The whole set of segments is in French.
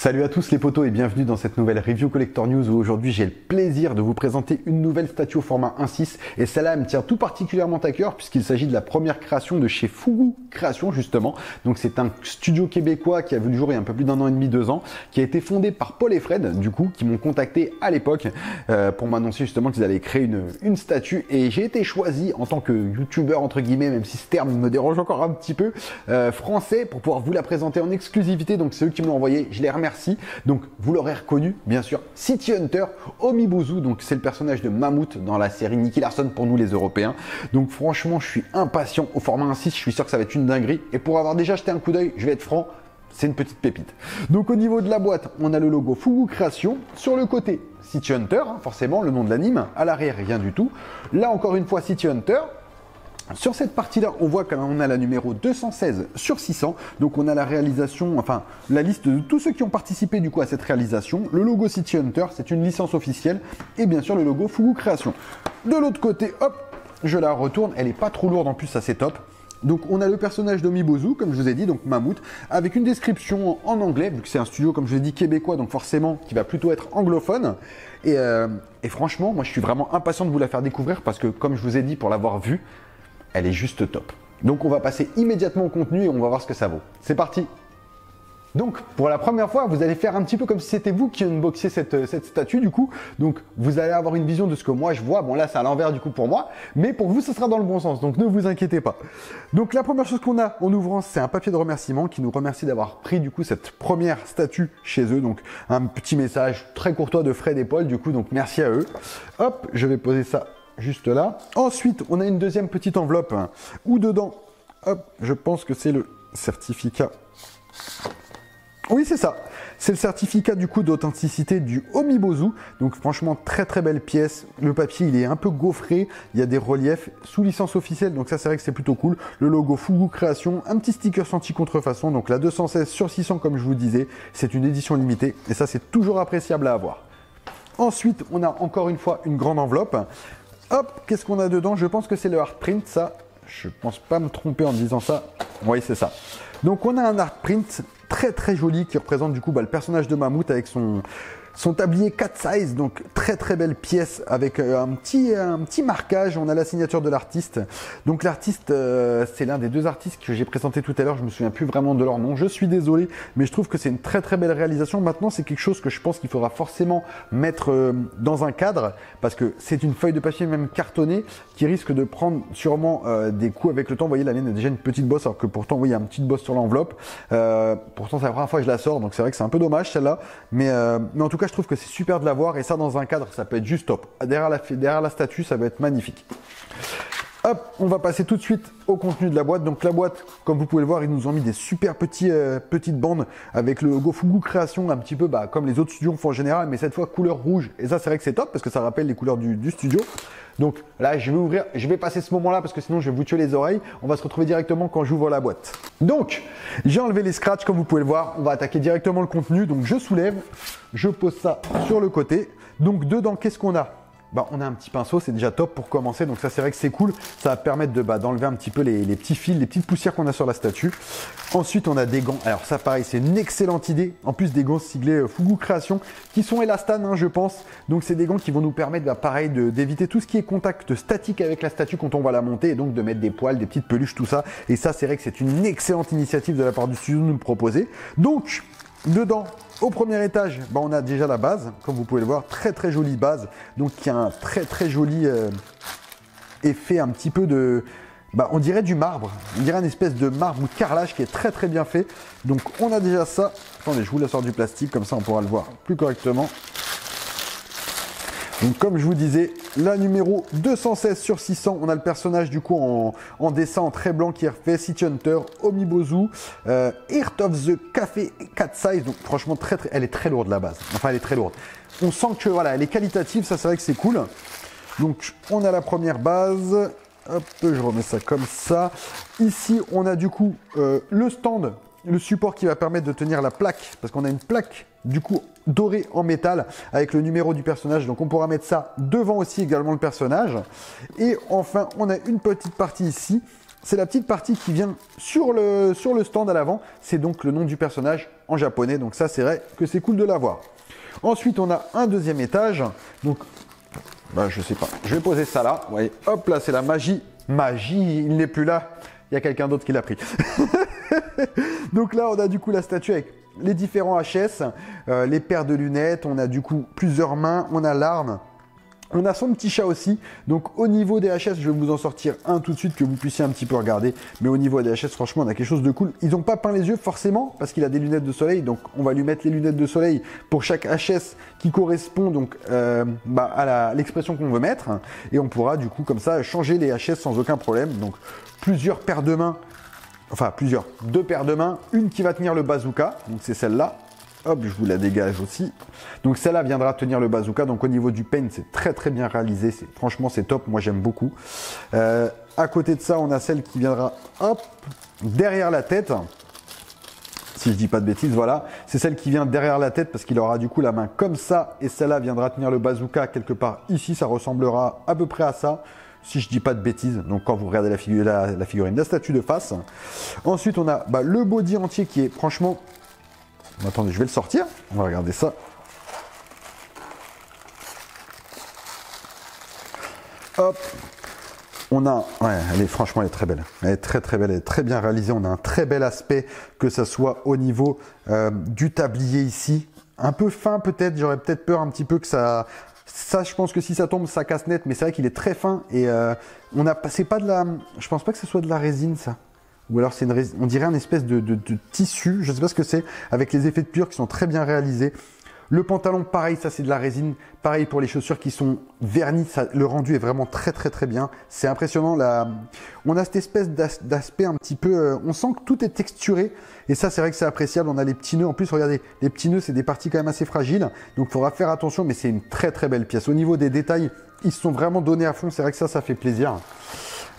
Salut à tous les potos et bienvenue dans cette nouvelle Review Collector News où aujourd'hui j'ai le plaisir de vous présenter une nouvelle statue au format 1/6 et celle-là me tient tout particulièrement à cœur puisqu'il s'agit de la première création de chez Fugu Création justement. Donc c'est un studio québécois qui a vu le jour il y a un peu plus d'un an et demi, 2 ans, qui a été fondé par Paul et Fred du coup, qui m'ont contacté à l'époque pour m'annoncer justement qu'ils allaient créer une statue et j'ai été choisi en tant que youtubeur entre guillemets, même si ce terme me dérange encore un petit peu, français pour pouvoir vous la présenter en exclusivité. Donc c'est eux qui me l'ont envoyé, je les remercie. Donc vous l'aurez reconnu bien sûr, City Hunter Omibozu, donc c'est le personnage de Mammouth dans la série Nicky Larson pour nous les Européens. Donc franchement je suis impatient au format 1/6, je suis sûr que ça va être une dinguerie et pour avoir déjà jeté un coup d'œil, je vais être franc, c'est une petite pépite. Donc au niveau de la boîte, on a le logo Fugu Création, sur le côté City Hunter, forcément le nom de l'anime, à l'arrière rien du tout. Là encore une fois City Hunter. Sur cette partie-là, on voit qu'on a la numéro 216 sur 600. Donc on a la réalisation, enfin la liste de tous ceux qui ont participé du coup à cette réalisation. Le logo City Hunter, c'est une licence officielle. Et bien sûr le logo Fugu Création. De l'autre côté, hop, je la retourne. Elle n'est pas trop lourde en plus, ça c'est top. Donc on a le personnage d'Omibozu, comme je vous ai dit, donc Mammouth, avec une description en anglais, vu que c'est un studio, comme je l'ai dit, québécois, donc forcément qui va plutôt être anglophone. Et franchement, moi je suis vraiment impatient de vous la faire découvrir parce que comme je vous ai dit, pour l'avoir vue, elle est juste top. Donc on va passer immédiatement au contenu et on va voir ce que ça vaut. C'est parti! Donc pour la première fois, vous allez faire un petit peu comme si c'était vous qui unboxiez cette statue du coup. Donc vous allez avoir une vision de ce que moi je vois. Bon là c'est à l'envers du coup pour moi, mais pour vous ça sera dans le bon sens, donc ne vous inquiétez pas. Donc la première chose qu'on a en ouvrant, c'est un papier de remerciement qui nous remercie d'avoir pris du coup cette première statue chez eux. Donc un petit message très courtois de Fred et Paul du coup, donc merci à eux. Hop, je vais poser ça juste là. Ensuite, on a une deuxième petite enveloppe où dedans, hop, je pense que c'est le certificat. Oui, c'est ça. C'est le certificat du coup d'authenticité du Omibozu. Donc franchement, très très belle pièce. Le papier, il est un peu gaufré. Il y a des reliefs sous licence officielle. Donc ça, c'est vrai que c'est plutôt cool. Le logo Fugu Création. Un petit sticker anti-contrefaçon. Donc la 216 sur 600, comme je vous disais. C'est une édition limitée. Et ça, c'est toujours appréciable à avoir. Ensuite, on a encore une fois une grande enveloppe. Hop, qu'est-ce qu'on a dedans? Je pense que c'est le art print, ça. Je pense pas me tromper en disant ça. Oui, c'est ça. Donc on a un art print très très joli qui représente du coup le personnage de Mammouth avec son tablier 4 size, donc très très belle pièce avec un petit marquage. On a la signature de l'artiste. Donc l'artiste, c'est l'un des deux artistes que j'ai présenté tout à l'heure. Je me souviens plus vraiment de leur nom. Je suis désolé, mais je trouve que c'est une très très belle réalisation. Maintenant, c'est quelque chose que je pense qu'il faudra forcément mettre dans un cadre parce que c'est une feuille de papier même cartonnée qui risque de prendre sûrement des coups avec le temps. Vous voyez, la mienne a déjà une petite bosse alors que pourtant, oui, il y a une petite bosse sur l'enveloppe. Pourtant, c'est la première fois que je la sors, donc c'est vrai que c'est un peu dommage celle-là. Mais en tout cas, je trouve que c'est super de l'avoir et ça dans un cadre, ça peut être juste top. Derrière la statue, ça va être magnifique. Hop, on va passer tout de suite au contenu de la boîte. Donc la boîte, comme vous pouvez le voir, ils nous ont mis des super petites bandes avec le logo Fugu Création, un petit peu comme les autres studios font en général, mais cette fois couleur rouge. Et ça, c'est vrai que c'est top parce que ça rappelle les couleurs du studio. Donc là, je vais passer ce moment-là parce que sinon je vais vous tuer les oreilles. On va se retrouver directement quand j'ouvre la boîte. Donc, j'ai enlevé les scratchs comme vous pouvez le voir. On va attaquer directement le contenu. Donc je soulève, je pose ça sur le côté. Donc dedans, qu'est-ce qu'on a? On a un petit pinceau, c'est déjà top pour commencer. Donc ça, c'est vrai que c'est cool. Ça va permettre d'enlever un petit peu les petits fils, les petites poussières qu'on a sur la statue. Ensuite, on a des gants. Alors ça, pareil, c'est une excellente idée. En plus, des gants siglés Fugu Création qui sont élastane, je pense. Donc c'est des gants qui vont nous permettre, pareil, d'éviter tout ce qui est contact statique avec la statue quand on va la monter et donc de mettre des poils, des petites peluches, tout ça. Et ça, c'est vrai que c'est une excellente initiative de la part du studio de nous le proposer. Donc, dedans, au premier étage, on a déjà la base, comme vous pouvez le voir, très très jolie base, donc qui a un très très joli effet un petit peu de, on dirait du marbre, on dirait une espèce de marbre ou de carrelage qui est très très bien fait. Donc on a déjà ça. Attendez, je vous la sors du plastique, comme ça on pourra le voir plus correctement. Donc comme je vous disais, la numéro 216 sur 600, on a le personnage du coup en dessin en trait blanc qui est refait, City Hunter, Omibozu, Heart of the Café 4 size, donc franchement elle est très lourde la base, enfin elle est très lourde. On sent que voilà, elle est qualitative, ça c'est vrai que c'est cool. Donc on a la première base, hop, je remets ça comme ça. Ici on a du coup le stand, le support qui va permettre de tenir la plaque, parce qu'on a une plaque du coup doré en métal avec le numéro du personnage, donc on pourra mettre ça devant aussi également le personnage. Et enfin on a une petite partie ici, c'est la petite partie qui vient sur le stand à l'avant, c'est donc le nom du personnage en japonais. Donc ça, c'est vrai que c'est cool de l'avoir. Ensuite, on a un deuxième étage. Donc, bah, je sais pas. Je vais poser ça là. Vous voyez, hop là, c'est la magie. Magie, il n'est plus là. Il y a quelqu'un d'autre qui l'a pris. Donc là, on a du coup la statue avec les différents HS, les paires de lunettes. On a du coup plusieurs mains. On a l'arme. On a son petit chat aussi, donc au niveau des HS, je vais vous en sortir un tout de suite que vous puissiez un petit peu regarder. Mais au niveau des HS, franchement, on a quelque chose de cool. Ils n'ont pas peint les yeux forcément, parce qu'il a des lunettes de soleil, donc on va lui mettre les lunettes de soleil pour chaque HS qui correspond donc à l'expression qu'on veut mettre. Et on pourra du coup comme ça changer les HS sans aucun problème. Donc plusieurs paires de mains, enfin deux paires de mains, une qui va tenir le bazooka, donc c'est celle-là. Hop, je vous la dégage aussi. Donc celle-là viendra tenir le bazooka. Donc au niveau du paint, c'est très très bien réalisé. Franchement, c'est top. Moi, j'aime beaucoup. À côté de ça, on a celle qui viendra, hop, derrière la tête. Si je dis pas de bêtises, voilà. C'est celle qui vient derrière la tête parce qu'il aura du coup la main comme ça. Et celle-là viendra tenir le bazooka quelque part ici. Ça ressemblera à peu près à ça. Si je dis pas de bêtises, donc quand vous regardez la figurine, la statue de face. Ensuite, on a le body entier qui est franchement... Attendez, je vais le sortir. On va regarder ça. Hop. On a... Ouais, franchement, elle est très belle. Elle est très très belle. Elle est très bien réalisée. On a un très bel aspect, que ce soit au niveau du tablier ici. Un peu fin peut-être. J'aurais peut-être peur un petit peu que ça... Ça, je pense que si ça tombe, ça casse net. Mais c'est vrai qu'il est très fin. Et c'est pas de la... Je pense pas que ce soit de la résine, ça. Ou alors on dirait un espèce de tissu, je ne sais pas ce que c'est, avec les effets de pliure qui sont très bien réalisés. Le pantalon, pareil, ça c'est de la résine. Pareil pour les chaussures qui sont vernies, le rendu est vraiment très très très bien. C'est impressionnant. On a cette espèce d'aspect un petit peu... on sent que tout est texturé. Et ça, c'est vrai que c'est appréciable. On a les petits nœuds. En plus, regardez, les petits nœuds, c'est des parties quand même assez fragiles. Donc, il faudra faire attention, mais c'est une très très belle pièce. Au niveau des détails, ils se sont vraiment donnés à fond. C'est vrai que ça fait plaisir.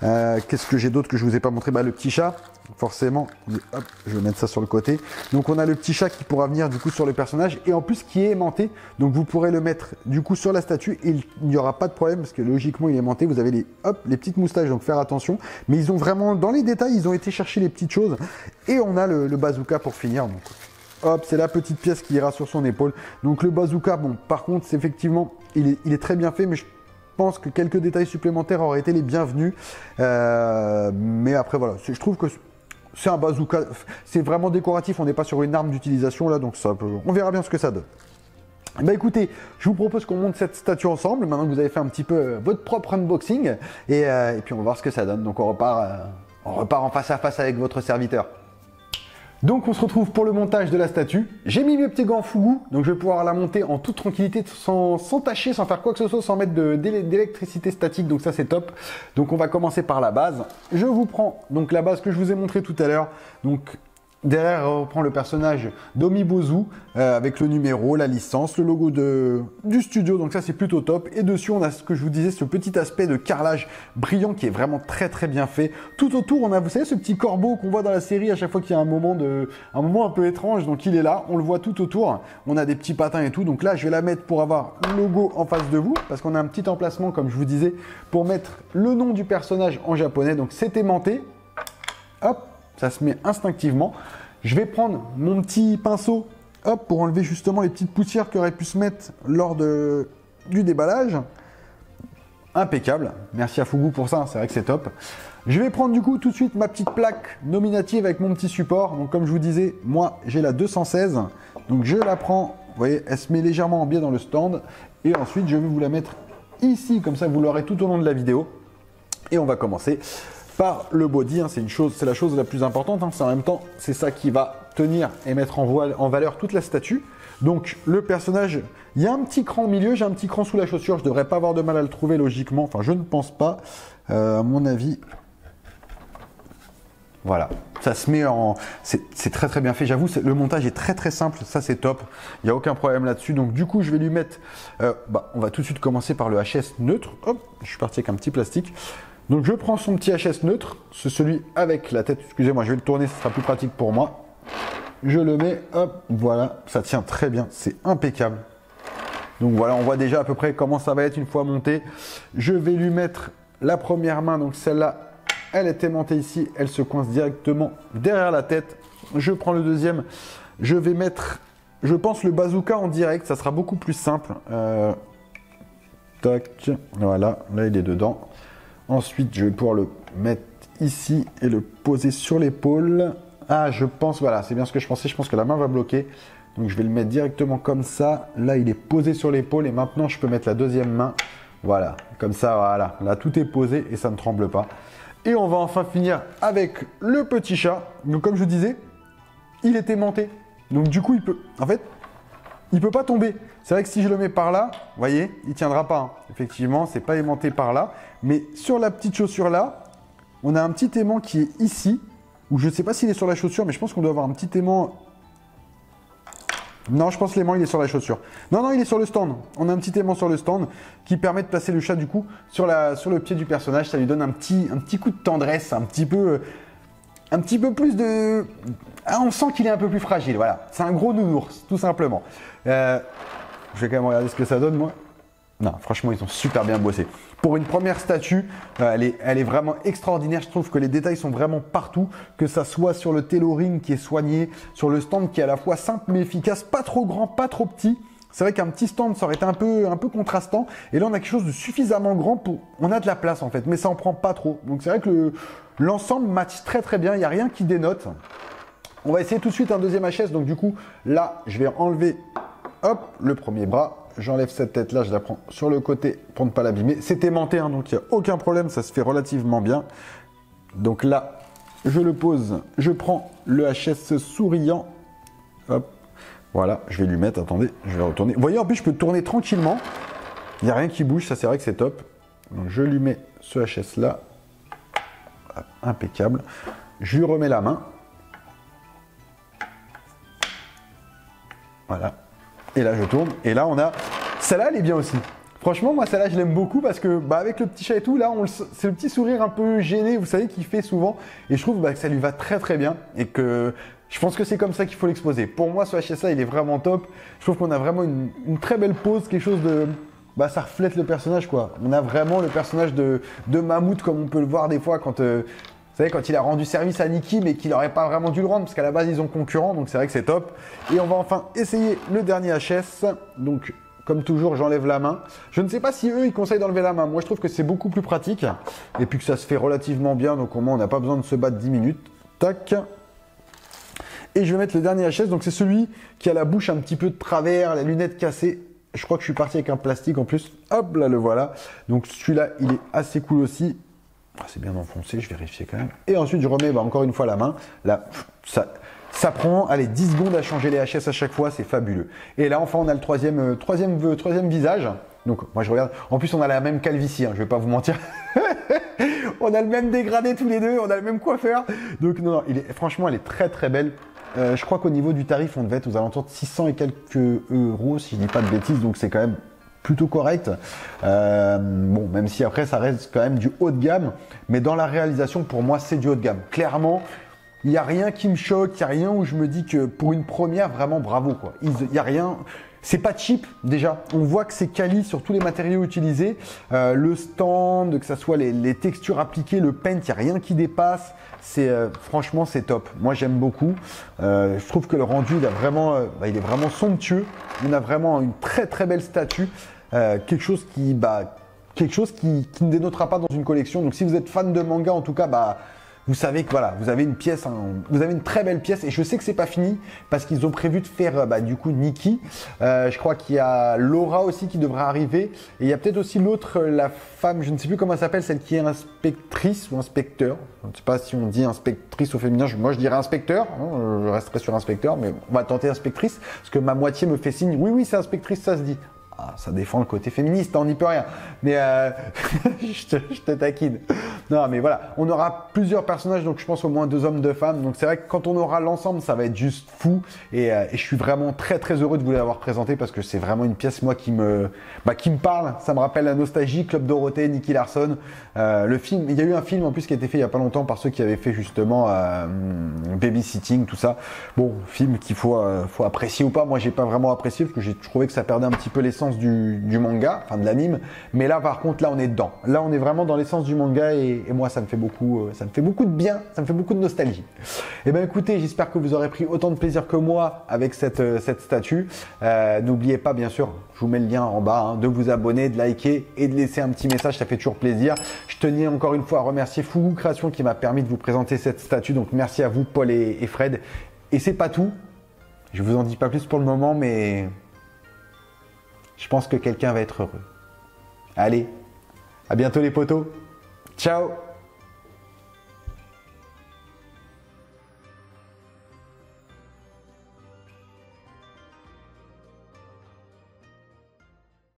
Qu'est-ce que j'ai d'autre que je vous ai pas montré? Le petit chat, forcément. Hop, je vais mettre ça sur le côté. Donc on a le petit chat qui pourra venir du coup sur le personnage et en plus qui est aimanté. Donc vous pourrez le mettre du coup sur la statue et il n'y aura pas de problème parce que logiquement il est aimanté. Vous avez les petites moustaches, donc faire attention. Mais ils ont vraiment, dans les détails, ils ont été chercher les petites choses. Et on a le bazooka pour finir. Donc hop, c'est la petite pièce qui ira sur son épaule. Donc le bazooka, bon, par contre, c'est effectivement, il est très bien fait, mais je pense que quelques détails supplémentaires auraient été les bienvenus. Mais après, voilà, je trouve que c'est un bazooka, c'est vraiment décoratif, on n'est pas sur une arme d'utilisation là, donc on verra bien ce que ça donne. Écoutez, je vous propose qu'on monte cette statue ensemble, maintenant que vous avez fait un petit peu votre propre unboxing, et puis on va voir ce que ça donne. Donc on repart en face à face avec votre serviteur. Donc on se retrouve pour le montage de la statue. J'ai mis mes petits gants Fugu, donc je vais pouvoir la monter en toute tranquillité, sans tâcher, sans faire quoi que ce soit, sans mettre d'électricité statique, donc ça c'est top. Donc on va commencer par la base. Je vous prends donc la base que je vous ai montré tout à l'heure. Donc derrière, on reprend le personnage d'Omibozu avec le numéro, la licence, le logo du studio, donc ça c'est plutôt top. Et dessus, on a ce que je vous disais, ce petit aspect de carrelage brillant qui est vraiment très très bien fait. Tout autour, on a, vous savez, ce petit corbeau qu'on voit dans la série à chaque fois qu'il y a un moment un peu étrange, donc il est là, on le voit tout autour. On a des petits patins et tout, donc là je vais la mettre pour avoir le logo en face de vous, parce qu'on a un petit emplacement, comme je vous disais, pour mettre le nom du personnage en japonais, donc c'est aimanté. Hop, ça se met instinctivement. Je vais prendre mon petit pinceau, hop, pour enlever justement les petites poussières qui auraient pu se mettre lors du déballage. Impeccable. Merci à Fugu pour ça, c'est vrai que c'est top. Je vais prendre du coup tout de suite ma petite plaque nominative avec mon petit support. Donc comme je vous disais, moi j'ai la 216. Donc je la prends, vous voyez, elle se met légèrement en biais dans le stand. Et ensuite je vais vous la mettre ici, comme ça vous l'aurez tout au long de la vidéo. Et on va commencer par le body, hein, c'est la chose la plus importante, hein, en même temps, c'est ça qui va tenir et mettre en valeur toute la statue. Donc le personnage, il y a un petit cran au milieu, j'ai un petit cran sous la chaussure, je ne devrais pas avoir de mal à le trouver logiquement, enfin je ne pense pas, à mon avis. Voilà, ça se met en... C'est très très bien fait, j'avoue, le montage est très très simple, ça c'est top, il n'y a aucun problème là-dessus. Donc du coup, je vais lui mettre... on va tout de suite commencer par le HS neutre. Hop, je suis parti avec un petit plastique. Donc je prends son petit HS neutre, c'est celui avec la tête, excusez-moi, je vais le tourner, ce sera plus pratique pour moi. Je le mets, hop, voilà, ça tient très bien, c'est impeccable. Donc voilà, on voit déjà à peu près comment ça va être une fois monté. Je vais lui mettre la première main, donc celle-là, elle est aimantée ici, elle se coince directement derrière la tête. Je prends le deuxième, Je vais mettre, je pense, le bazooka en direct. Ça sera beaucoup plus simple. Tac, voilà, là il est dedans. Ensuite, je vais pouvoir le mettre ici et le poser sur l'épaule. Ah, je pense, voilà, c'est bien ce que je pensais. Je pense que la main va bloquer. Donc, je vais le mettre directement comme ça. Là, il est posé sur l'épaule. Et maintenant, je peux mettre la deuxième main. Voilà, comme ça, voilà. Là, tout est posé et ça ne tremble pas. Et on va enfin finir avec le petit chat. Donc, comme je vous disais, il est aimanté. Donc, du coup, il peut... En fait, il ne peut pas tomber. C'est vrai que si je le mets par là, vous voyez, il ne tiendra pas. Hein. Effectivement, ce n'est pas aimanté par là. Mais sur la petite chaussure là, on a un petit aimant qui est ici. Ou je ne sais pas s'il est sur la chaussure, mais je pense qu'on doit avoir un petit aimant. Non, je pense que l'aimant il est sur la chaussure. Non, non, il est sur le stand. On a un petit aimant sur le stand qui permet de placer le chat du coup sur le pied du personnage. Ça lui donne un petit coup de tendresse, un petit peu plus de... Ah, on sent qu'il est un peu plus fragile, voilà. C'est un gros nounours, tout simplement. Je vais quand même regarder ce que ça donne, moi. Non, franchement, ils ont super bien bossé. Pour une première statue, elle est vraiment extraordinaire. Je trouve que les détails sont vraiment partout, que ça soit sur le tailoring qui est soigné, sur le stand qui est à la fois simple mais efficace, pas trop grand, pas trop petit. C'est vrai qu'un petit stand, ça aurait été un peu contrastant. Et là, on a quelque chose de suffisamment grand pour... On a de la place, en fait, mais ça en prend pas trop. Donc, c'est vrai que l'ensemble match très, très bien. Il n'y a rien qui dénote. On va essayer tout de suite un deuxième HS. Donc, du coup, là, je vais enlever, hop, le premier bras. J'enlève cette tête-là, je la prends sur le côté pour ne pas l'abîmer. C'est aimanté, hein, donc il n'y a aucun problème, ça se fait relativement bien. Donc là, je le pose, je prends le HS souriant. Hop, voilà, je vais lui mettre, attendez, je vais retourner. Vous voyez, en plus, je peux tourner tranquillement. Il n'y a rien qui bouge, ça c'est vrai que c'est top. Donc je lui mets ce HS-là. Impeccable. Je lui remets la main. Voilà. Et là, je tourne. Et là, on a... Celle-là, elle est bien aussi. Franchement, moi, celle-là, je l'aime beaucoup parce que, avec le petit chat et tout, là, c'est le petit sourire un peu gêné, vous savez, qu'il fait souvent. Et je trouve que ça lui va très, très bien. Et que je pense que c'est comme ça qu'il faut l'exposer. Pour moi, ce HSA, il est vraiment top. Je trouve qu'on a vraiment une très belle pose, quelque chose de... ça reflète le personnage, quoi. On a vraiment le personnage de Mammouth, comme on peut le voir des fois quand... Vous savez, quand il a rendu service à Nikki, mais qu'il n'aurait pas vraiment dû le rendre, parce qu'à la base, ils ont concurrent, donc c'est vrai que c'est top. Et on va enfin essayer le dernier HS. Donc, comme toujours, j'enlève la main. Je ne sais pas si eux, ils conseillent d'enlever la main. Moi, je trouve que c'est beaucoup plus pratique. Et puis que ça se fait relativement bien, donc au moins, on n'a pas besoin de se battre 10 minutes. Tac. Et je vais mettre le dernier HS. Donc, c'est celui qui a la bouche un petit peu de travers, la lunette cassée. Je crois que je suis parti avec un plastique en plus. Hop, là, le voilà. Donc, celui-là, il est assez cool aussi. C'est bien enfoncé, je vérifie quand même. Et ensuite, je remets encore une fois la main. Là, ça prend, allez, 10 secondes à changer les HS à chaque fois, c'est fabuleux. Et là, enfin, on a le troisième visage. Donc, moi, je regarde. En plus, on a la même calvitie, hein, je vais pas vous mentir. On a le même dégradé tous les deux, on a le même coiffeur. Donc, non, franchement, elle est très, très belle. Je crois qu'au niveau du tarif, on devait être aux alentours de 600 et quelques euros, si je dis pas de bêtises. Donc, c'est quand même plutôt correct. Bon, même si après ça reste quand même du haut de gamme, mais dans la réalisation, pour moi, c'est du haut de gamme. Clairement, il n'y a rien qui me choque, il n'y a rien où je me dis que pour une première, vraiment bravo, quoi. Il n'y a rien. C'est pas cheap déjà. On voit que c'est quali sur tous les matériaux utilisés. Le stand, que ça soit les textures appliquées, le paint, il n'y a rien qui dépasse. Franchement, c'est top. Moi, j'aime beaucoup. Je trouve que le rendu, il est vraiment somptueux. On a vraiment une très très belle statue. Quelque chose qui ne dénotera pas dans une collection. Donc, si vous êtes fan de manga, en tout cas, vous savez que voilà, vous avez une pièce, vous avez une très belle pièce. Et je sais que c'est pas fini parce qu'ils ont prévu de faire du coup Nikki. Je crois qu'il y a Laura aussi qui devrait arriver. Et il y a peut-être aussi l'autre, la femme, je ne sais plus comment elle s'appelle, celle qui est inspectrice ou inspecteur. Je ne sais pas si on dit inspectrice au féminin. Moi, je dirais inspecteur. Je resterai sur inspecteur, mais on va tenter inspectrice parce que ma moitié me fait signe. Oui, oui, c'est inspectrice, ça se dit. Ah, ça défend le côté féministe, on n'y peut rien. Mais je te taquine. Non, mais voilà, on aura plusieurs personnages, donc je pense au moins 2 hommes, 2 femmes. Donc c'est vrai que quand on aura l'ensemble, ça va être juste fou. Et je suis vraiment très très heureux de vous l'avoir présenté parce que c'est vraiment une pièce, moi, qui me parle. Ça me rappelle la nostalgie, Club Dorothée, Nicky Larson. Le film, il y a eu un film en plus qui a été fait il y a pas longtemps par ceux qui avaient fait justement Babysitting, tout ça. Bon, film qu'il faut apprécier ou pas. Moi, j'ai pas vraiment apprécié parce que j'ai trouvé que ça perdait un petit peu l'essence l'essence du manga, enfin de l'anime. Mais là, par contre, là, on est dedans. Là, on est vraiment dans l'essence du manga et moi, ça me fait beaucoup de bien, ça me fait beaucoup de nostalgie. Eh bien, écoutez, j'espère que vous aurez pris autant de plaisir que moi avec cette statue. N'oubliez pas, bien sûr, je vous mets le lien en bas, hein, de vous abonner, de liker et de laisser un petit message, ça fait toujours plaisir. Je tenais encore une fois à remercier Fugu Création qui m'a permis de vous présenter cette statue. Donc, merci à vous, Paul et Fred. Et c'est pas tout. Je vous en dis pas plus pour le moment, mais je pense que quelqu'un va être heureux. Allez, à bientôt les potos. Ciao!